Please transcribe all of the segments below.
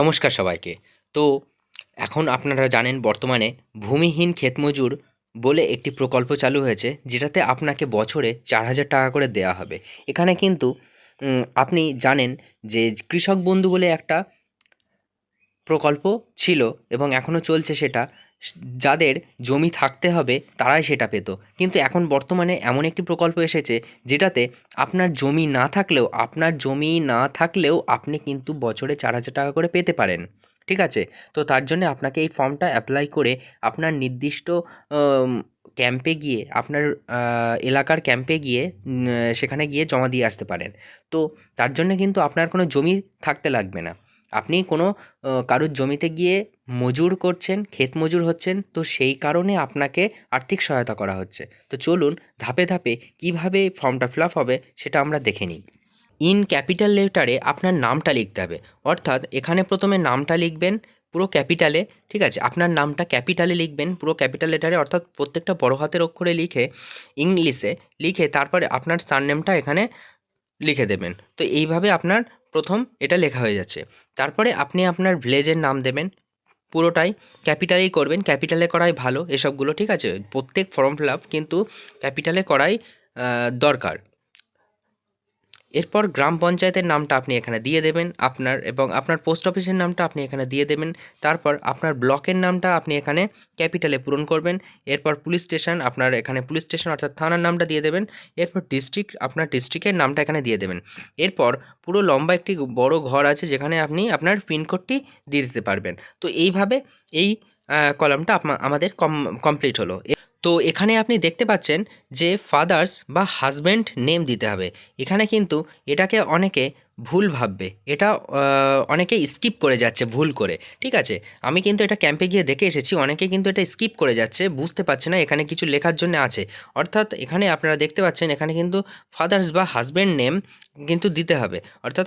নমস্কার সবাইকে। তো এখন আপনারা জানেন বর্তমানে ভূমিহীন ক্ষেতমজুর বলে একটি প্রকল্প চালু হয়েছে, যেটাতে আপনাকে বছরে ৪,০০০ টাকা করে দেয়া হবে। এখানে কিন্তু আপনি জানেন যে কৃষক বন্ধু বলে একটা প্রকল্প ছিল এবং এখনও চলছে সেটা। স যাদের জমি থাকতে হবে তারাই সেটা পেত। কিন্তু এখন বর্তমানে এমন একটি প্রকল্প এসেছে যেটাতে আপনার জমি না থাকলেও আপনি কিন্তু বছরে ৪,০০০ টাকা করে পেতে পারেন। ঠিক আছে? তো তার জন্যে আপনাকে এই ফর্মটা এপ্লাই করে আপনার নির্দিষ্ট অম ক্যাম্পে গিয়ে আপনার এলাকার ক্যাম্পে গিয়ে সেখানে গিয়ে জমা দিয়ে আসতে পারেন। তো তার জন্যে কিন্তু আপনার কোনো জমি থাকতে লাগবে না। আপনি কোনো কারোর জমিতে গিয়ে মজুর করছেন, ক্ষেত মজুর হচ্ছেন, তো সেই কারণে আপনাকে আর্থিক সহায়তা করা হচ্ছে। তো চলুন ধাপে ধাপে কীভাবে ফর্মটা ফিল আপ হবে সেটা আমরা দেখে নিই। ইন ক্যাপিটাল লেটারে আপনার নামটা লিখতে হবে। অর্থাৎ এখানে প্রথমে নামটা লিখবেন পুরো ক্যাপিটালে, ঠিক আছে? আপনার নামটা ক্যাপিটালে লিখবেন পুরো ক্যাপিটাল লেটারে, অর্থাৎ প্রত্যেকটা বড় হাতের অক্ষরে লিখে ইংলিশে লিখে তারপরে আপনার সারনেমটা এখানে লিখে দেবেন। তো এইভাবে আপনার প্রথম এটা লেখা হয়ে যাচ্ছে। তারপরে আপনি আপনার ভিলেজের নাম দেবেন। পুরোটাই ক্যাপিটালেই করবেন, ক্যাপিটালে করাই ভালো এসবগুলো, ঠিক আছে? প্রত্যেক ফর্ম ফিল আপ কিন্তু ক্যাপিটালে করাই দরকার। এরপর গ্রাম পঞ্চায়েতের নামটা আপনি এখানে দিয়ে দেবেন আপনার, এবং আপনার পোস্ট অফিসের নামটা আপনি এখানে দিয়ে দেবেন। তারপর আপনার ব্লকের নামটা আপনি এখানে ক্যাপিটালে পূরণ করবেন। এরপর পুলিশ স্টেশন, আপনার এখানে পুলিশ স্টেশন অর্থাৎ থানার নামটা দিয়ে দেবেন। এরপর ডিস্ট্রিক্ট, আপনার ডিস্ট্রিক্টের নামটা এখানে দিয়ে দেবেন। এরপর পুরো লম্বা একটি বড় ঘর আছে যেখানে আপনি আপনার পিনকোডটি দিয়ে দিতে পারবেন। তো এইভাবে এই কলামটা আমাদের কমপ্লিট হলো। তো এখানে আপনি দেখতে পাচ্ছেন যে ফাদার্স বা হাজব্যান্ড নেম দিতে হবে। এখানে কিন্তু এটাকে অনেকে ভুল ভাববে, এটা অনেকে স্কিপ করে যাচ্ছে ভুল করে, ঠিক আছে? আমি কিন্তু এটা ক্যাম্পে গিয়ে দেখে এসেছি, অনেকে কিন্তু এটা স্কিপ করে যাচ্ছে, বুঝতে পারছে না এখানে কিছু লেখার জন্য আছে। অর্থাৎ এখানে আপনারা দেখতে পাচ্ছেন এখানে কিন্তু ফাদার্স বা হাজব্যান্ড নেম কিন্তু দিতে হবে, অর্থাৎ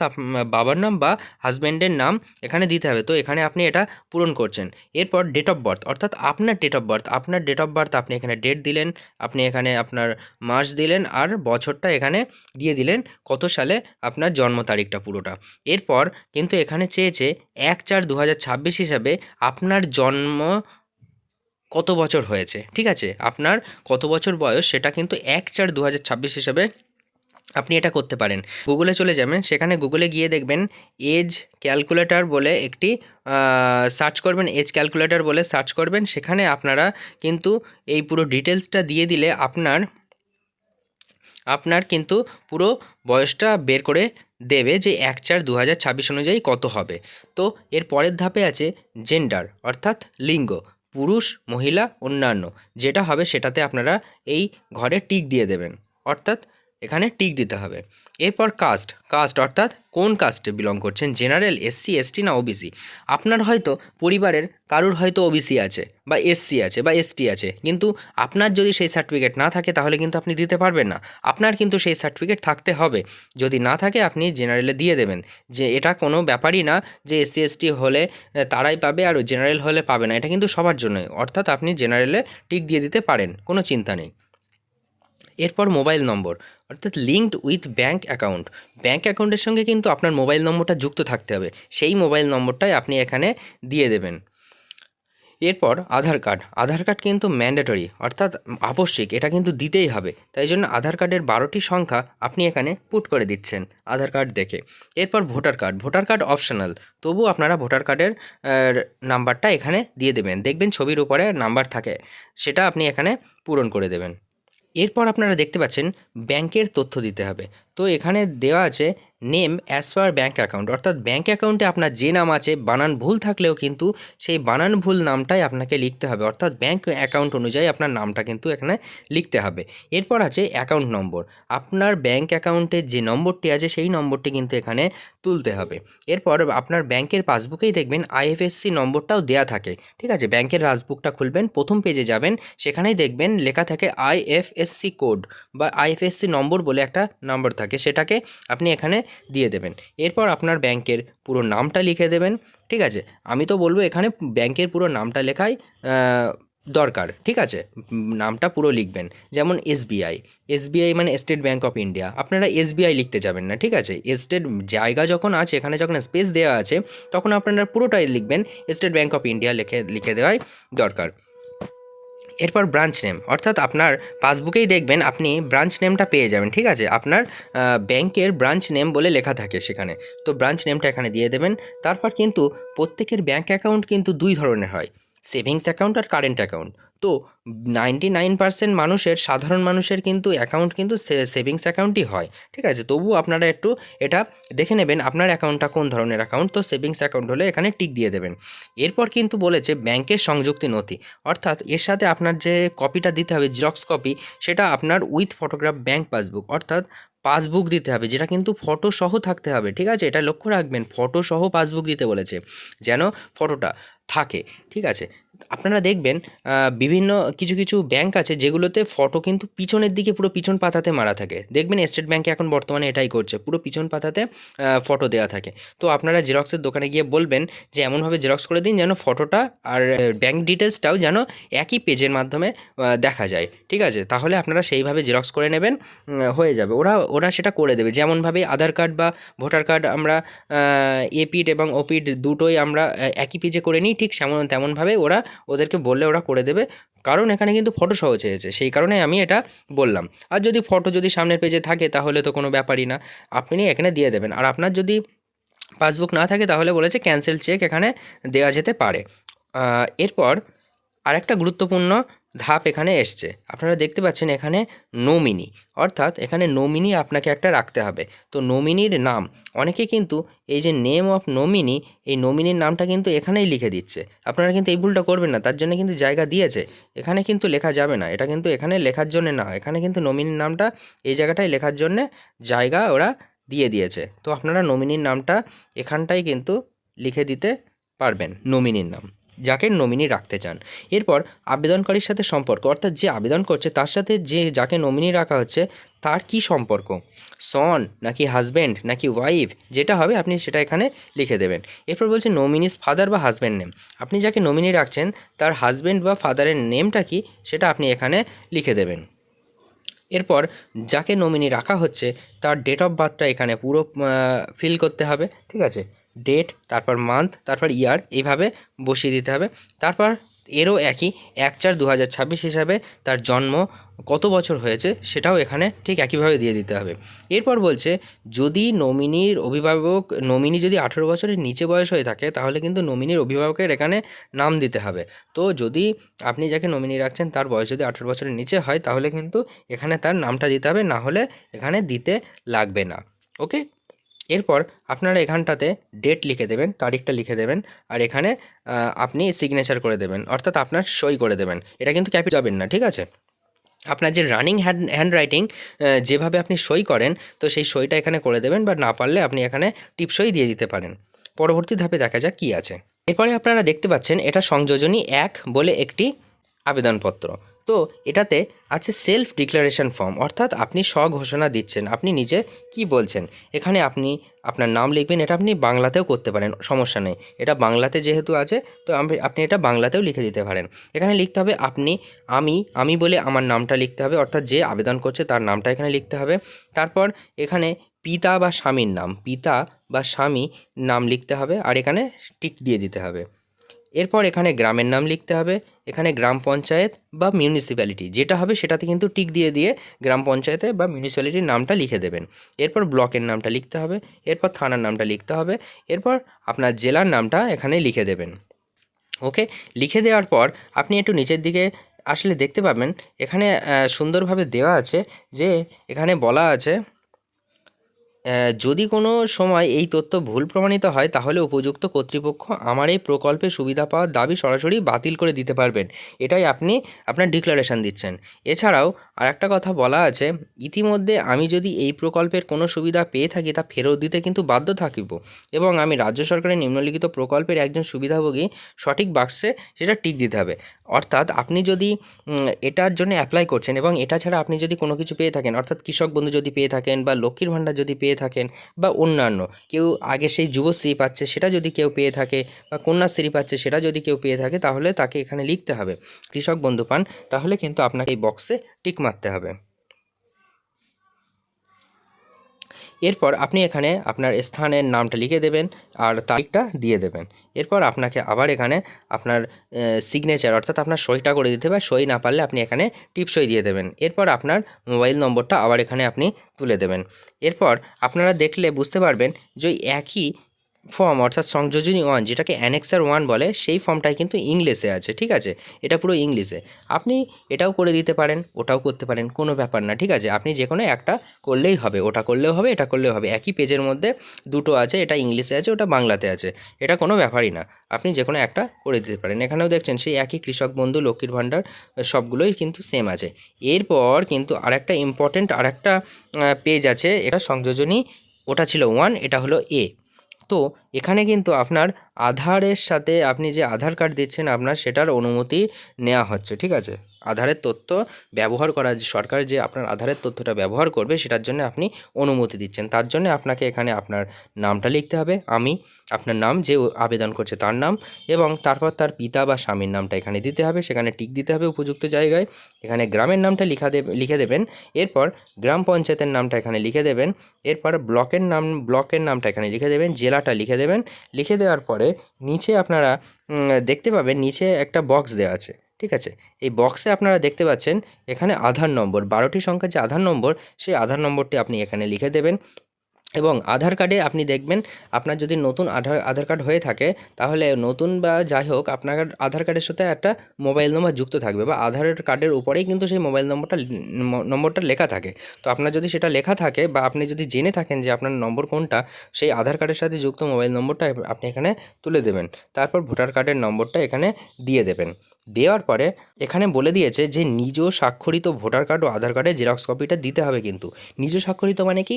বাবার নাম বা হাজব্যান্ডের নাম এখানে দিতে হবে। তো এখানে আপনি এটা পূরণ করছেন। এরপর ডেট অফ বার্থ, অর্থাৎ আপনার ডেট অফ বার্থ, আপনার ডেট অফ বার্থ আপনি এখানে ডেট দিলেন, আপনি এখানে আপনার মাস দিলেন আর বছরটা এখানে দিয়ে দিলেন, কত সালে আপনার জন্ম তারিখটা পুরোটা। এরপর কিন্তু এখানে চেয়েছে 1/4/2026 হিসাবে আপনার জন্ম কত বছর হয়েছে, ঠিক আছে? আপনার কত বছর বয়স সেটা কিন্তু 1/4/2026 হিসাবে আপনি এটা করতে পারেন। গুগলে চলে যাবেন, সেখানে গুগলে গিয়ে দেখবেন এজ ক্যালকুলেটর বলে একটি সার্চ করবেন, এজ ক্যালকুলেটর বলে সার্চ করবেন। সেখানে আপনারা কিন্তু এই পুরো ডিটেলসটা দিয়ে দিলে আপনার কিন্তু পুরো বয়সটা বের করে দেবে যে 1/4/2026 অনুযায়ী কত হবে। তো এর পরের ধাপে আছে জেন্ডার, অর্থাৎ লিঙ্গ, পুরুষ, মহিলা, অন্যান্য যেটা হবে সেটাতে আপনারা এই ঘরে টিক দিয়ে দেবেন, অর্থাৎ এখানে টিক দিতে হবে। এরপর কাস্ট, কাস্ট অর্থাৎ কোন কাস্টে বিলং করছেন, জেনারেল, এসসি, এসটি না ওবিসি। আপনার হয়তো পরিবারের কারুর হয়তো ওবিসি আছে বা এসসি আছে বা এসটি আছে, কিন্তু আপনার যদি সেই সার্টিফিকেট না থাকে তাহলে কিন্তু আপনি দিতে পারবেন না। আপনার কিন্তু সেই সার্টিফিকেট থাকতে হবে। যদি না থাকে আপনি জেনারেলে দিয়ে দেবেন, যে এটা কোনো ব্যাপারই না যে এসসি এসটি হলে তারাই পাবে আর জেনারেল হলে পাবে না, এটা কিন্তু সবার জন্যই। অর্থাৎ আপনি জেনারেলে টিক দিয়ে দিতে পারেন, কোনো চিন্তা নেই। এরপর মোবাইল নম্বর, অর্থাৎ linked with bank account, bank অ্যাকাউন্টের সঙ্গে কিন্তু আপনার মোবাইল নম্বরটা যুক্ত থাকতে হবে, সেই মোবাইল নম্বরটাই আপনি এখানে দিয়ে দেবেন। এরপর আধার কার্ড, আধার কার্ড কিন্তু ম্যান্ডেটরি অর্থাৎ আবশ্যিক, এটা কিন্তু দিতেই হবে, তাই জন্য আধার কার্ডের 12টি সংখ্যা আপনি এখানে পুট করে দিচ্ছেন আধার কার্ড দেখে। এরপর voter card, voter card optional, তবু আপনারা ভোটার কার্ডের নাম্বারটা এখানে দিয়ে দেবেন, দেখবেন ছবির উপরে নাম্বার থাকে, সেটা আপনি এখানে পূরণ করে দেবেন। এরপর আপনারা দেখতে পাচ্ছেন ব্যাংকের তথ্য দিতে হবে। তো এখানে দেওয়া আছে name as per bank account, অর্থাৎ ব্যাঙ্ক অ্যাকাউন্টে আপনার যে নাম আছে বানান ভুল থাকলেও কিন্তু সেই বানান ভুল নামটাই আপনাকে লিখতে হবে, অর্থাৎ ব্যাঙ্ক অ্যাকাউন্ট অনুযায়ী আপনার নামটা কিন্তু এখানে লিখতে হবে। এরপর আছে অ্যাকাউন্ট নম্বর, আপনার ব্যাঙ্ক অ্যাকাউন্টের যে নম্বরটি আছে সেই নম্বরটি কিন্তু এখানে তুলতে হবে। এরপর আপনার ব্যাংকের পাসবুকেই দেখবেন আইএফএসসি নম্বরটাও দেয়া থাকে, ঠিক আছে? ব্যাংকের পাসবুকটা খুলবেন, প্রথম পেজে যাবেন, সেখানেই দেখবেন লেখা থাকে আইএফএসসি কোড বা আইএফএসসি নম্বর বলে একটা নম্বর থাকে, সেটাকে আপনি এখানে দিয়ে দেবেন। এরপর আপনার ব্যাংকের পুরো নামটা লিখে দেবেন, ঠিক আছে? আমি তো বলবো এখানে ব্যাংকের পুরো নামটা লেখাই দরকার, ঠিক আছে? নামটা পুরো লিখবেন। যেমন এসবিআই, এসবিআই মানে স্টেট ব্যাঙ্ক অফ ইন্ডিয়া, আপনারা এসবিআই লিখতে যাবেন না, ঠিক আছে? স্টেট জায়গা যখন আছে, এখানে যখন স্পেস দেওয়া আছে, তখন আপনারা পুরোটাই লিখবেন স্টেট ব্যাঙ্ক অফ ইন্ডিয়া লিখে দেওয়াই দরকার। এরপর ব্রাঞ্চ নেম, অর্থাৎ আপনার পাসবুকেই দেখবেন আপনি ব্রাঞ্চ নেমটা পেয়ে যাবেন, ঠিক আছে? আপনার ব্যাংকের ব্রাঞ্চ নেম বলে লেখা থাকে সেখানে, তো ব্রাঞ্চ নেমটা এখানে দিয়ে দেবেন। তারপর কিন্তু প্রত্যেকের ব্যাঙ্ক অ্যাকাউন্ট কিন্তু দুই ধরনের হয়, সেভিংস অ্যাকাউন্ট আর কারেন্ট অ্যাকাউন্ট। তো 99% মানুষের, সাধারণ মানুষের কিন্তু অ্যাকাউন্ট কিন্তু সেভিংস অ্যাকাউন্টই হয়, ঠিক আছে? তবুও আপনারা একটু এটা দেখে নেবেন আপনার অ্যাকাউন্টটা কোন ধরনের অ্যাকাউন্ট, তো সেভিংস অ্যাকাউন্ট হলে এখানে টিক দিয়ে দেবেন। এরপর কিন্তু বলেছে ব্যাংকের সংযুক্তি নথি, অর্থাৎ এর সাথে আপনার যে কপিটা দিতে হবে, জেরক্স কপি, সেটা আপনার উইথ ফটোগ্রাফ ব্যাংক পাসবুক, অর্থাৎ পাসবুক দিতে হবে, যেটা কিন্তু ফটো সহ থাকতে হবে, ঠিক আছে? এটা লক্ষ্য রাখবেন, ফটো সহ পাসবুক দিতে বলেছে, যেন ফটোটা থাকে, ঠিক আছে? আপনারা দেখবেন বিভিন্ন কিছু কিছু ব্যাংক আছে যেগুলোতে ফটো কিন্তু পিছনের দিকে, পুরো পিছন পাতাতে মারা থাকে। দেখবেন স্টেট ব্যাংকে এখন বর্তমানে এটাই করছে, পুরো পিছন পাতাতে ফটো দেওয়া থাকে। তো আপনারা জেরক্সের দোকানে গিয়ে বলবেন যে এমনভাবে জেরক্স করে দিন যেন ফটোটা আর ব্যাংক ডিটেলসটাও যেন একই পেজের মাধ্যমে দেখা যায়, ঠিক আছে? তাহলে আপনারা সেইভাবে জেরক্স করে নেবেন, হয়ে যাবে। ওরা ওরা সেটা করে দেবে, যেমনভাবে আধার কার্ড বা ভোটার কার্ড আমরা এপিড এবং ওপিড দুটোই আমরা একই পেজে করে নিই, ঠিক তেমনভাবে ওদেরকে বললে ওরা করে দেবে। কারণ এখানে কিন্তু ফটো সহ চেয়েছে, সেই কারণে আমি এটা বললাম। আর যদি ফটো যদি সামনের পেজে থাকে তাহলে তো কোনো ব্যাপারই না, আপনি এখানে দিয়ে দেবেন। আর আপনার যদি পাসবুক না থাকে তাহলে বলেছে ক্যান্সেল চেক এখানে দেওয়া যেতে পারে। এরপর আরেকটা গুরুত্বপূর্ণ ধাপ এখানে এসছে, আপনারা দেখতে পাচ্ছেন এখানে নমিনি, অর্থাৎ এখানে নমিনি আপনাকে একটা রাখতে হবে। তো নমিনির নাম, অনেকে কিন্তু এই যে নেম অফ নমিনি, এই নমিনির নামটা কিন্তু এখানেই লিখে দিচ্ছে। আপনারা কিন্তু এই ভুলটা করবেন না, তার জন্য কিন্তু জায়গা দিয়েছে, এখানে কিন্তু লেখা যাবে না, এটা কিন্তু এখানে লেখার জন্য না, এখানে কিন্তু নমিনির নামটা এই জায়গাটায় লেখার জন্যে জায়গা ওরা দিয়ে দিয়েছে। তো আপনারা নমিনির নামটা এখানটাই কিন্তু লিখে দিতে পারবেন, নমিনির নাম, যাকে নমিনি রাখতে চান। এরপর আবেদনকারীর সাথে সম্পর্ক, অর্থাৎ যে আবেদন করছে তার সাথে যাকে নমিনি রাখা হচ্ছে তার কি সম্পর্ক, সন নাকি হাজব্যান্ড নাকি ওয়াইফ, যেটা হবে আপনি সেটা এখানে লিখে দেবেন। এরপর বলছে নমিনিস ফাদার বা হাজব্যান্ড নেম, আপনি যাকে নমিনি রাখছেন তার হাজব্যান্ড বা ফাদারের নেমটা কি সেটা আপনি এখানে লিখে দেবেন। এরপর যাকে নমিনি রাখা হচ্ছে তার ডেট অফ বার্থটা এখানে পুরো ফিল করতে হবে, ঠিক আছে? ডেট, তারপর মান্থ, তারপর ইয়ার, এইভাবে বসিয়ে দিতে হবে। তারপর এরও একই 1/4/2026 হিসাবে তার জন্ম কত বছর হয়েছে সেটাও এখানে ঠিক একইভাবে দিয়ে দিতে হবে। এরপর বলছে যদি নমিনির অভিভাবক, নমিনি যদি 18 বছরের নিচে বয়স হয়ে থাকে তাহলে কিন্তু নমিনির অভিভাবকের এখানে নাম দিতে হবে। তো যদি আপনি যাকে নমিনি রাখছেন তার বয়স যদি 18 বছরের নিচে হয় তাহলে কিন্তু এখানে তার নামটা দিতে হবে, না হলে এখানে দিতে লাগবে না। ওকে, এরপর আপনারা এখানটাতে ডেট লিখে দেবেন, তারিখটা লিখে দেবেন, আর এখানে আপনি সিগনেচার করে দেবেন, অর্থাৎ আপনার সই করে দেবেন। এটা কিন্তু ক্যাপিটাল যাবেন না, ঠিক আছে? আপনার যে রানিং হ্যান্ডরাইটিং যেভাবে আপনি সই করেন, তো সেই সইটা এখানে করে দেবেন, বা না পারলে আপনি এখানে টিপসই দিয়ে দিতে পারেন। পরবর্তী ধাপে দেখা যাক কী আছে। এরপরে আপনারা দেখতে পাচ্ছেন এটা সংযোজনী 1 বলে একটি আবেদনপত্র। তো এটাতে আছে সেলফ ডিক্লারেশন ফর্ম, অর্থাৎ আপনি স্বঘোষণা দিচ্ছেন, আপনি নিজে কি বলছেন। এখানে আপনি আপনার নাম লিখবেন, এটা আপনি বাংলাতেও করতে পারেন, সমস্যা নেই, এটা বাংলাতে যেহেতু আছে তো আপনি এটা বাংলাতেও লিখে দিতে পারেন। এখানে লিখতে হবে আমি বলে আমার নামটা লিখতে হবে, অর্থাৎ যে আবেদন করছে তার নামটা এখানে লিখতে হবে। তারপর এখানে পিতা বা স্বামীর নাম, পিতা বা স্বামী নাম লিখতে হবে, আর এখানে টিক দিয়ে দিতে হবে। এরপর এখানে গ্রামের নাম লিখতে হবে, এখানে গ্রাম পঞ্চায়েত বা মিউনিসিপ্যালিটি যেটা হবে সেটাতে কিন্তু টিক দিয়ে দিয়ে গ্রাম পঞ্চায়েতে বা মিউনিসিপ্যালিটির নামটা লিখে দেবেন। এরপর ব্লকের নামটা লিখতে হবে, এরপর থানার নামটা লিখতে হবে, এরপর আপনার জেলার নামটা এখানে লিখে দেবেন। ওকে, লিখে দেওয়ার পর আপনি একটু নিচের দিকে আসলে দেখতে পাবেন এখানে সুন্দরভাবে দেওয়া আছে, যে এখানে বলা আছে যদি কোনো সময় এই তথ্য ভুল প্রমাণিত হয় তাহলে উপযুক্ত কর্তৃপক্ষ আমার এই প্রকল্পে সুবিধা পাওয়ার দাবি সরাসরি বাতিল করে দিতে পারবেন। এটাই আপনি আপনার ডিক্লারেশন দিচ্ছেন। এছাড়াও আরেকটা কথা বলা আছে, ইতিমধ্যে আমি যদি এই প্রকল্পের কোনো সুবিধা পেয়ে থাকি তা ফেরত দিতে কিন্তু বাধ্য থাকিব, এবং আমি রাজ্য সরকারের নিম্নলিখিত প্রকল্পের একজন সুবিধাভোগী সঠিক বাক্সে সেটা টিক দিতে হবে। অর্থাৎ আপনি যদি এটার জন্য অ্যাপ্লাই করছেন এবং এটা ছাড়া আপনি যদি কোনো কিছু পেয়ে থাকেন, অর্থাৎ কৃষক বন্ধু যদি পেয়ে থাকেন বা লক্ষ্মীর ভাণ্ডার যদি পেয়ে পেয়ে থাকেন, বা অন্যান্য কেউ আগে সেই যুবশ্রী পাচ্ছে সেটা যদি কেউ পেয়ে থাকে, বা কন্যাশ্রী পাচ্ছে সেটা যদি কেউ পেয়ে থাকে, তাহলে তাকে এখানে লিখতে হবে কৃষক বন্ধু পান। তাহলে কিন্তু আপনাকে এই বক্সে টিক মারতে হবে। এরপর আপনি এখানে আপনার স্থানের নামটা লিখে দেবেন আর তারিখটা দিয়ে দেবেন। এরপর আপনাকে আবার এখানে আপনার সিগনেচার অর্থাৎ আপনার সইটা করে দিতে হবে, সই না পারলে আপনি এখানে টিপসই দিয়ে দেবেন। এরপর আপনার মোবাইল নম্বরটা আবার এখানে আপনি তুলে দেবেন। এরপর আপনারা দেখলে বুঝতে পারবেন যে ওই একই ফর্ম অর্থাৎ সংযোজনী 1 যেটাকে অ্যানেক্সার 1 বলে, সেই ফর্মটাই কিন্তু ইংলিশে আছে, ঠিক আছে? এটা পুরো ইংলিশে। আপনি এটাও করে দিতে পারেন, ওটাও করতে পারেন, কোনো ব্যাপার না, ঠিক আছে? আপনি যেকোনো একটা করলেই হবে, ওটা করলেও হবে, এটা করলেও হবে। একই পেজের মধ্যে দুটো আছে, এটা ইংলিশে আছে, ওটা বাংলাতে আছে, এটা কোনো ব্যাপারই না। আপনি যেকোনো একটা করে দিতে পারেন। এখানেও দেখছেন সেই একই কৃষক বন্ধু, লক্ষ্মীর ভাণ্ডার সবগুলোই কিন্তু সেম আছে। এরপর কিন্তু আরেকটা ইম্পর্টেন্ট আরেকটা পেজ আছে, এটা সংযোজনী, ওটা ছিল 1, এটা হলো এ। তো এখানে কিন্তু আপনার আধারের সাথে আপনি যে আধার কার্ড দিচ্ছেন আপনার সেটার অনুমতি নেওয়া হচ্ছে, ঠিক আছে? আধারের তথ্য ব্যবহার করা, যে সরকার যে আপনার আধারের তথ্যটা ব্যবহার করবে সেটার জন্য আপনি অনুমতি দিচ্ছেন। তার জন্য আপনাকে এখানে আপনার নামটা লিখতে হবে, আমি, আপনার নাম, যে আবেদন করছে তার নাম, এবং তারপর তার পিতা বা স্বামীর নামটা এখানে দিতে হবে, সেখানে টিক দিতে হবে উপযুক্ত জায়গায়। এখানে গ্রামের নামটা লিখে দেবেন। এরপর গ্রাম পঞ্চায়েতের নামটা এখানে লিখে দেবেন। এরপর ব্লকের নামটা এখানে লিখে দেবেন, জেলাটা লিখে দেবেন। লিখে দেওয়ার পরে নিচে আপনারা দেখতে পাবেন নিচে একটা বক্স দেওয়া আছে, ঠিক আছে? এই বক্সে আপনারা দেখতে পাচ্ছেন এখানে আধার নম্বর, 12টি সংখ্যার যে আধার নম্বর, সেই আধার নম্বরটি আপনি এখানে লিখে দেবেন। এবং আধার কার্ডে আপনি দেখবেন আপনার যদি নতুন আধার কার্ড হয়ে থাকে, তাহলে নতুন বা যাই হোক আপনার আধার কার্ডের সাথে একটা মোবাইল নম্বর যুক্ত থাকবে, বা আধার কার্ডের উপরেই কিন্তু সেই মোবাইল নম্বরটা লেখা থাকে। তো আপনার যদি সেটা লেখা থাকে, বা আপনি যদি জেনে থাকেন যে আপনার নম্বর কোনটা, সেই আধার কার্ডের সাথে যুক্ত মোবাইল নম্বরটা আপনি এখানে তুলে দেবেন। তারপর ভোটার কার্ডের নম্বরটা এখানে দিয়ে দেবেন। দেওয়ার পরে এখানে বলে দিয়েছে যে নিজ স্বাক্ষরিত ভোটার কার্ড ও আধার কার্ডের জেরক্স কপিটা দিতে হবে। কিন্তু নিজ স্বাক্ষরিত মানে কি?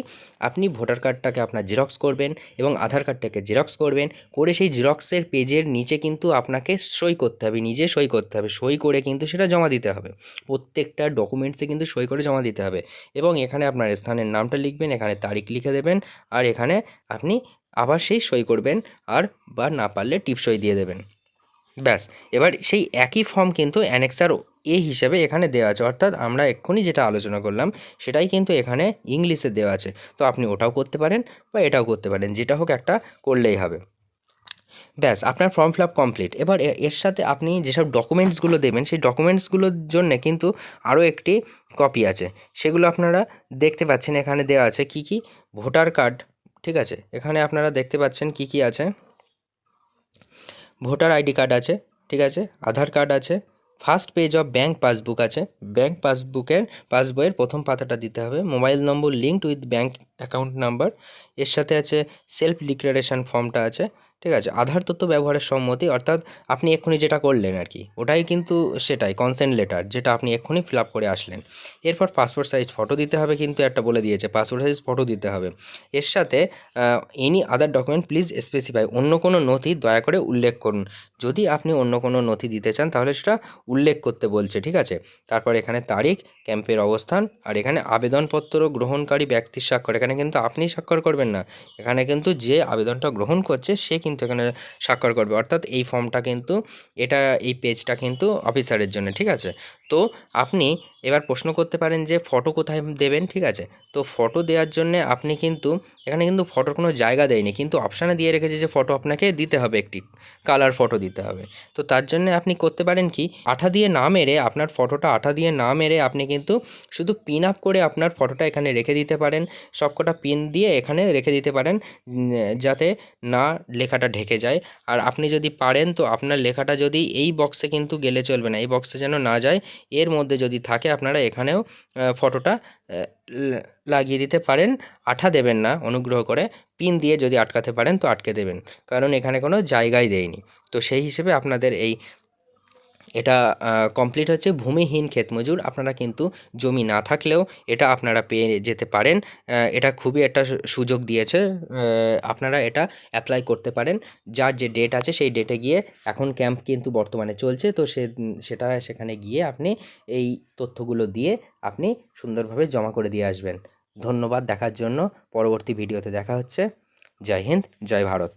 আপনি ভোটার কার্ডটাকে আপনার জেরক্স করবেন এবং আধার কার্ডটাকে জেরক্স করবেন, করে সেই জেরক্সের পেজের নিচে কিন্তু আপনাকে সই করতে হবে, নিজে সই করতে হবে। সই করে কিন্তু সেটা জমা দিতে হবে, প্রত্যেকটা ডকুমেন্টসে কিন্তু সই করে জমা দিতে হবে। এবং এখানে আপনার স্থানের নামটা লিখবেন, এখানে তারিখ লিখে দেবেন, আর এখানে আপনি আবার সেই সই করবেন, আর বা না পারলে টিপসই দিয়ে দেবেন। ব্যাস, এবার সেই একই ফর্ম কিন্তু অ্যানেক্সার এ হিসেবে এখানে দেওয়া আছে, অর্থাৎ আমরা এক্ষুনি যেটা আলোচনা করলাম সেটাই কিন্তু এখানে ইংলিশে দেওয়া আছে। তো আপনি ওটাও করতে পারেন বা এটাও করতে পারেন, যেটা হোক একটা করলেই হবে। ব্যাস, আপনার ফর্ম ফিল আপ কমপ্লিট। এবার এর সাথে আপনি যেসব ডকুমেন্টসগুলো দেবেন, সেই ডকুমেন্টসগুলোর জন্যে কিন্তু আরও একটি কপি আছে, সেগুলো আপনারা দেখতে পাচ্ছেন এখানে দেওয়া আছে। কি কি? ভোটার কার্ড, ঠিক আছে? এখানে আপনারা দেখতে পাচ্ছেন কি কি আছে। ভোটার আইডি কার্ড আছে, ঠিক আছে? আধার কার্ড আছে, first page of bank passbook আছে, ব্যাঙ্ক পাসবইয়ের প্রথম পাতাটা দিতে হবে, mobile number linked with bank account number, এর সাথে আছে সেলফ ডিক্লারেশন ফর্মটা আছে, ঠিক আছে? আধার তথ্য ব্যবহারের সম্মতি, অর্থাৎ আপনি এক্ষুনি যেটা করলেন আর কি, ওটাই কিন্তু সেটাই কনসেন্ট লেটার, যেটা আপনি এক্ষুনি ফিল আপ করে আসলেন। এরপর পাসপোর্ট সাইজ ফটো দিতে হবে, কিন্তু একটা বলে দিয়েছে পাসপোর্ট সাইজ ফটো দিতে হবে। এর সাথে any other document please specify, অন্য কোনো নথি দয়া করে উল্লেখ করুন। যদি আপনি অন্য কোনো নথি দিতে চান তাহলে সেটা উল্লেখ করতে বলছে, ঠিক আছে? তারপর এখানে তারিখ, ক্যাম্পের অবস্থান, আর এখানে আবেদনপত্র গ্রহণকারী ব্যক্তির স্বাক্ষর। এখানে কিন্তু আপনি স্বাক্ষর করবেন না, এখানে কিন্তু যে আবেদনটা গ্রহণ করছে সে কিন্তু এখানে স্বাক্ষর করবে। অর্থাৎ এই ফর্মটা কিন্তু এই পেজটা কিন্তু অফিসারের জন্য, ঠিক আছে? তো আপনি এবার প্রশ্ন করতে পারেন যে ফটো কোথায় দেবেন, ঠিক আছে? তো ফটো দেওয়ার জন্যে আপনি কিন্তু এখানে কিন্তু ফটোর কোনো জায়গা দেয়নি, কিন্তু অপশানে দিয়ে রেখেছে যে ফটো আপনাকে দিতে হবে, একটি কালার ফটো দিতে হবে। তো তার জন্য আপনি করতে পারেন কি, আঠা দিয়ে না মেরে, আপনার ফটোটা আঠা দিয়ে না মেরে আপনি কিন্তু শুধু পিন আপ করে আপনার ফটোটা এখানে রেখে দিতে পারেন, সবকটা পিন দিয়ে এখানে রেখে দিতে পারেন, যাতে না লেখাটা ঢেকে যায়। আর আপনি যদি পারেন তো আপনার লেখাটা যদি এই বক্সে কিন্তু গেলে চলবে না, এই বক্সে যেন না যায়, এর মধ্যে যদি থাকে আপনারা এখানেও ফটোটা লাগিয়ে দিতে পারেন। আঠা দেবেন না অনুগ্রহ করে, পিন দিয়ে যদি আটকাতে পারেন তো আটকে দেবেন, কারণ এখানে কোনো জায়গায় দেয়নি। তো সেই হিসেবে আপনাদের এটা কমপ্লিট হচ্ছে। ভূমিহীন ক্ষেতমজুর, আপনারা কিন্তু জমি না থাকলেও এটা আপনারা পেয়ে যেতে পারেন। এটা খুবই একটা সুযোগ দিয়েছে, আপনারা এটা অ্যাপ্লাই করতে পারেন। যার যে ডেট আছে সেই ডেটে গিয়ে, এখন ক্যাম্প কিন্তু বর্তমানে চলছে, তো সেখানে গিয়ে আপনি এই তথ্যগুলো দিয়ে আপনি সুন্দরভাবে জমা করে দিয়ে আসবেন। ধন্যবাদ দেখার জন্য। পরবর্তী ভিডিওতে দেখা হচ্ছে। জয় হিন্দ, জয় ভারত।